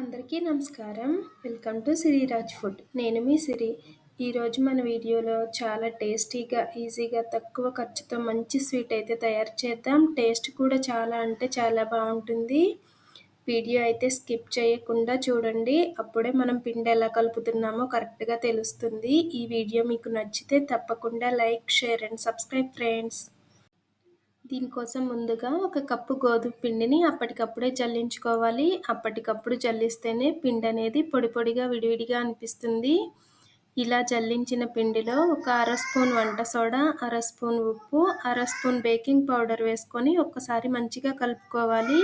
అందరికీ నమస్కారం. Welcome to Siriraj Food. నేను మీ సిరి. ఈరోజు మన వీడియోలో చాలా టేస్టీగా, ఈజీగా, తక్కువ ఖర్చుతో మంచి స్వీట్ అయితే తయారు చేద్దాం. టేస్ట్ కూడా చాలా అంటే చాలా బాగుంటుంది. వీడియో అయితే స్కిప్ చేయకుండా చూడండి. అప్పుడే మనం పిండి ఎలా కలుపుతున్నామో కరెక్ట్గా తెలుస్తుంది. ఈ వీడియో మీకు నచ్చితే తప్పకుండా like, share and subscribe friends. దీనికోసం ముందుగా ఒక కప్పు గోధుమ పిండిని అప్పటికప్పుడే జల్లించుకోవాలి. అప్పటికప్పుడు జల్లిస్తేనే పిండి అనేది పొడి పొడిగా విడివిడిగా అనిపిస్తుంది. ఇలా జల్లించిన పిండిలో ఒక అర స్పూన్ వంట సోడా, అర స్పూన్ ఉప్పు, అర స్పూన్ బేకింగ్ పౌడర్ వేసుకొని ఒక్కసారి మంచిగా కలుపుకోవాలి.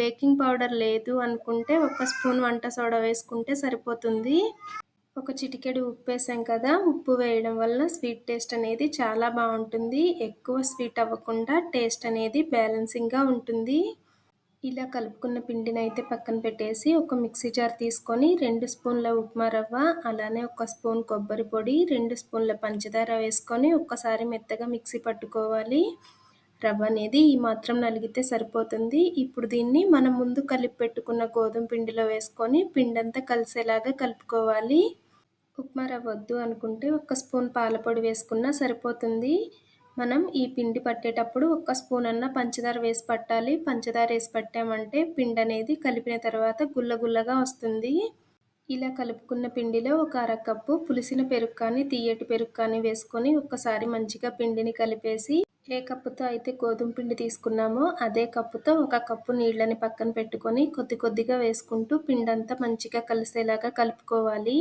బేకింగ్ పౌడర్ లేదు అనుకుంటే ఒక స్పూన్ వంట సోడా వేసుకుంటే సరిపోతుంది. ఒక చిటికెడు ఉప్పు వేసాం కదా, ఉప్పు వేయడం వల్ల స్వీట్ టేస్ట్ అనేది చాలా బాగుంటుంది. ఎక్కువ స్వీట్ అవ్వకుండా టేస్ట్ అనేది బ్యాలెన్సింగ్గా ఉంటుంది. ఇలా కలుపుకున్న పిండిని అయితే పక్కన పెట్టేసి ఒక మిక్సీ జార్ తీసుకొని 2 స్పూన్ల ఉప్మా రవ్వ, అలానే 1 స్పూన్ కొబ్బరి పొడి, 2 స్పూన్ల పంచదార వేసుకొని ఒక్కసారి మెత్తగా మిక్సీ పట్టుకోవాలి. రవ్వ అనేది ఈ మాత్రం నలిగితే సరిపోతుంది. ఇప్పుడు దీన్ని మనం ముందు కలిపి పెట్టుకున్న గోధుమ పిండిలో వేసుకొని పిండంతా కలిసేలాగా కలుపుకోవాలి. ఉప్మా రవ్వ వద్దు అనుకుంటే 1 స్పూన్ పాలపొడి వేసుకున్నా సరిపోతుంది. మనం ఈ పిండి పట్టేటప్పుడు 1 స్పూన్ అన్న పంచదార వేసి పట్టాలి. పంచదార వేసి పట్టామంటే పిండి అనేది కలిపిన తర్వాత గుల్లగుల్లగా వస్తుంది. ఇలా కలుపుకున్న పిండిలో ఒక అరకప్పు పులిసిన పెరుగు కానీ తీయటి పెరుగు కానీ వేసుకొని ఒక్కసారి మంచిగా పిండిని కలిపేసి ఏ కప్పుతో అయితే గోధుమ పిండి తీసుకున్నామో అదే కప్పుతో 1 కప్పు నీళ్ళని పక్కన పెట్టుకొని కొద్ది కొద్దిగా వేసుకుంటూ పిండి అంతా మంచిగా కలిసేలాగా కలుపుకోవాలి.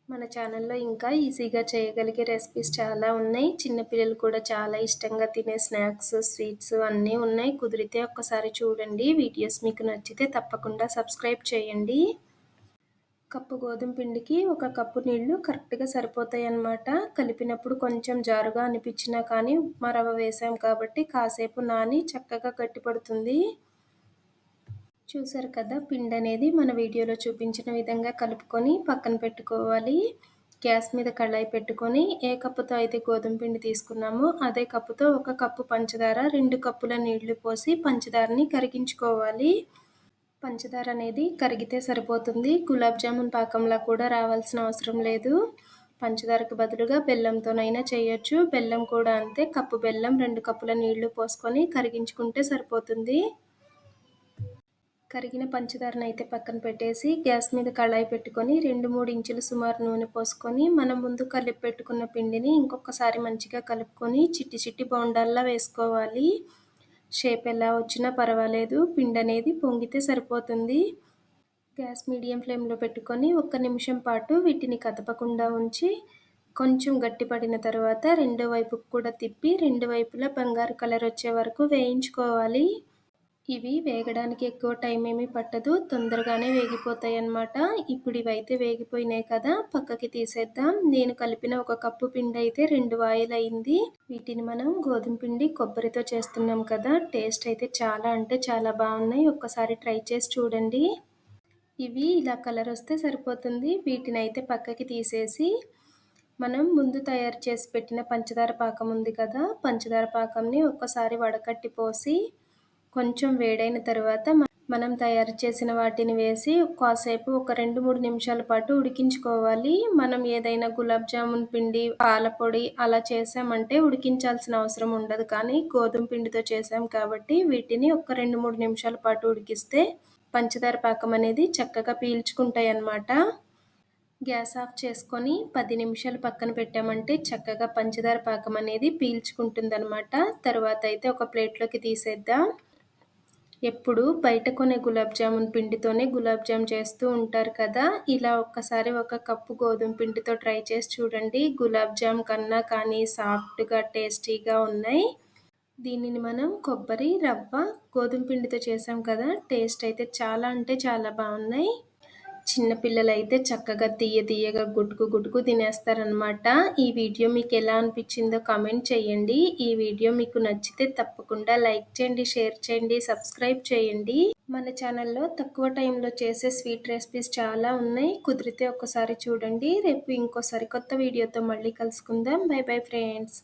మన ఛానల్లో ఇంకా ఈజీగా చేయగలిగే రెసిపీస్ చాలా ఉన్నాయి. చిన్నపిల్లలు కూడా చాలా ఇష్టంగా తినే స్నాక్స్, స్వీట్స్ అన్నీ ఉన్నాయి. కుదిరితే ఒక్కసారి చూడండి. వీడియోస్ మీకు నచ్చితే తప్పకుండా సబ్స్క్రైబ్ చేయండి. కప్పు గోధుమ పిండికి 1 కప్పు నీళ్లు కరెక్ట్గా సరిపోతాయి అన్నమాట. కలిపినప్పుడు కొంచెం జారుగా అనిపించినా కానీ ఉప్మా రవ్వ వేసాం కాబట్టి కాసేపు నాని చక్కగా గట్టిపడుతుంది. చూసారు కదా, పిండి అనేది మన వీడియోలో చూపించిన విధంగా కలుపుకొని పక్కన పెట్టుకోవాలి. గ్యాస్ మీద కళాయి పెట్టుకొని ఏ కప్పుతో అయితే గోధుమ పిండి తీసుకున్నామో అదే కప్పుతో 1 కప్పు పంచదార, 2 కప్పుల నీళ్లు పోసి పంచదారని కరిగించుకోవాలి. పంచదార అనేది కరిగితే సరిపోతుంది. గులాబ్ జామున్ పాకంలా కూడా రావాల్సిన అవసరం లేదు. పంచదారకు బదులుగా బెల్లంతోనైనా చేయొచ్చు. బెల్లం కూడా అంతే. కప్పు బెల్లం, 2 కప్పుల నీళ్లు పోసుకొని కరిగించుకుంటే సరిపోతుంది. కరిగిన పంచదారను అయితే పక్కన పెట్టేసి గ్యాస్ మీద కళాయి పెట్టుకొని 2-3 ఇంచులు సుమారు నూనె పోసుకొని మనం ముందు కలిపి పెట్టుకున్న పిండిని ఇంకొకసారి మంచిగా కలుపుకొని చిట్టి చిట్టి బొండాల్లా వేసుకోవాలి. షేప్ ఎలా వచ్చినా పర్వాలేదు, పిండి అనేది పొంగితే సరిపోతుంది. గ్యాస్ మీడియం ఫ్లేమ్లో పెట్టుకొని 1 నిమిషం పాటు వీటిని కదపకుండా ఉంచి కొంచెం గట్టిపడిన తర్వాత రెండో వైపుకు కూడా తిప్పి 2 వైపులా బంగారు కలర్ వచ్చే వరకు వేయించుకోవాలి. ఇవి వేగడానికి ఎక్కువ టైం ఏమీ పట్టదు, తొందరగానే వేగిపోతాయి అన్నమాట. ఇప్పుడు ఇవైతే వేగిపోయినాయి కదా, పక్కకి తీసేద్దాం. నేను కలిపిన 1 కప్పు పిండి అయితే 2 వాయిలు అయింది. వీటిని మనం గోధుమ పిండి కొబ్బరితో చేస్తున్నాం కదా, టేస్ట్ అయితే చాలా అంటే చాలా బాగున్నాయి. ఒక్కసారి ట్రై చేసి చూడండి. ఇవి ఇలా కలర్ వస్తే సరిపోతుంది. వీటిని అయితే పక్కకి తీసేసి మనం ముందు తయారు చేసి పెట్టిన పంచదార పాకం ఉంది కదా, పంచదార పాకంని ఒక్కసారి వడకట్టి పోసి కొంచెం వేడైన తర్వాత మనం తయారు చేసిన వాటిని వేసి కాసేపు ఒక 2-3 నిమిషాల పాటు ఉడికించుకోవాలి. మనం ఏదైనా గులాబ్ జామున్ పిండి, పాలపొడి అలా చేసామంటే ఉడికించాల్సిన అవసరం ఉండదు. కానీ గోధుమ పిండితో చేసాం కాబట్టి వీటిని ఒక 2-3 నిమిషాల పాటు ఉడికిస్తే పంచదార పాకం అనేది చక్కగా పీల్చుకుంటాయి అన్నమాట. గ్యాస్ ఆఫ్ చేసుకొని 10 నిమిషాలు పక్కన పెట్టామంటే చక్కగా పంచదార పాకం అనేది పీల్చుకుంటుందన్నమాట. తర్వాత అయితే ఒక ప్లేట్లోకి తీసేద్దాం. ఎప్పుడు బయట కొనే గులాబ్ జామున్ పిండితోనే గులాబ్ జామ్ చేస్తూ ఉంటారు కదా, ఇలా ఒక్కసారి 1 కప్పు గోధుమ పిండితో ట్రై చేసి చూడండి. గులాబ్ జామ్ కన్నా కానీ సాఫ్ట్గా, టేస్టీగా ఉన్నాయి. దీనిని మనం కొబ్బరి, రవ్వ, గోధుమ పిండితో చేసాం కదా, టేస్ట్ అయితే చాలా అంటే చాలా బాగున్నాయి. చిన్నపిల్లలు అయితే చక్కగా తీయగా గుట్టుకు తినేస్తారనమాట. ఈ వీడియో మీకు ఎలా అనిపించిందో కామెంట్ చేయండి. ఈ వీడియో మీకు నచ్చితే తప్పకుండా లైక్ చేయండి, షేర్ చేయండి, సబ్స్క్రైబ్ చేయండి. మన ఛానల్లో తక్కువ టైంలో చేసే స్వీట్ రెసిపీస్ చాలా ఉన్నాయి. కుదిరితే ఒకసారి చూడండి. రేపు ఇంకోసారి కొత్త వీడియోతో మళ్ళీ కలుసుకుందాం. By bye friends.